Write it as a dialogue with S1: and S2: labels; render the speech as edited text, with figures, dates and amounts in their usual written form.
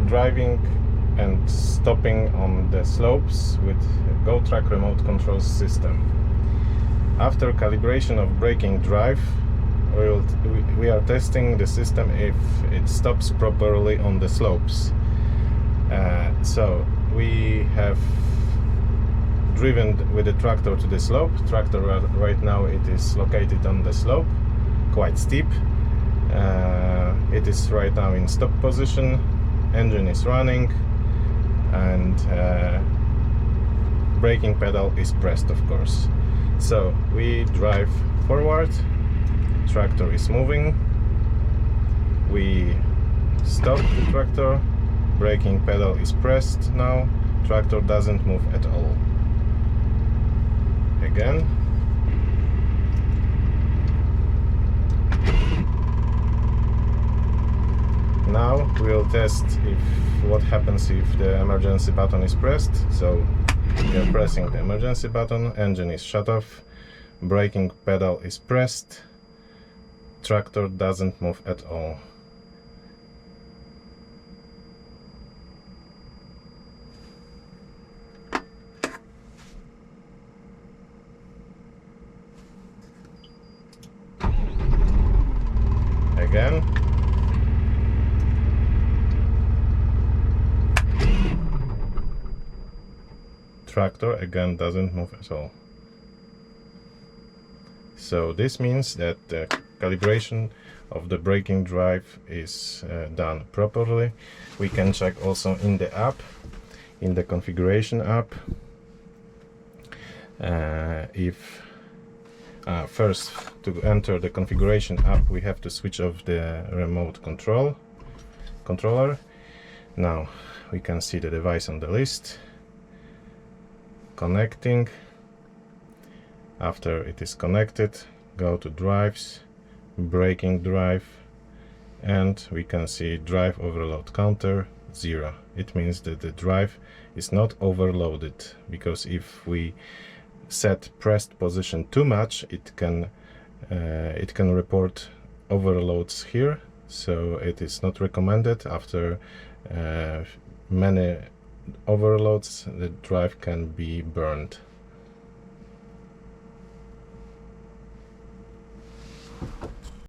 S1: driving and stopping on the slopes with GOtrack Remote Control system. After calibration of braking drive, we are testing the system if it stops properly on the slopes. So we have driven with the tractor to the slope. Tractor right now it is located on the slope, quite steep. It is right now in stop position, engine is running, and braking pedal is pressed, of course. So we drive forward, tractor is moving, we stop the tractor, braking pedal is pressed now, tractor doesn't move at all. Again. Now we'll test what happens if the emergency button is pressed. So we are pressing the emergency button, engine is shut off, braking pedal is pressed, tractor doesn't move at all. Again. Tractor again doesn't move at all. So this means that the calibration of the braking drive is done properly. We can check also in the app, in the configuration app, first, to enter the configuration app, we have to switch off the remote controller. Now we can see the device on the list. Connecting. After it is connected, go to drives, braking drive, and we can see drive overload counter 0. It means that the drive is not overloaded, because if we set pressed position too much, it can report overloads here. So it is not recommended. After many overloads, the drive can be burned.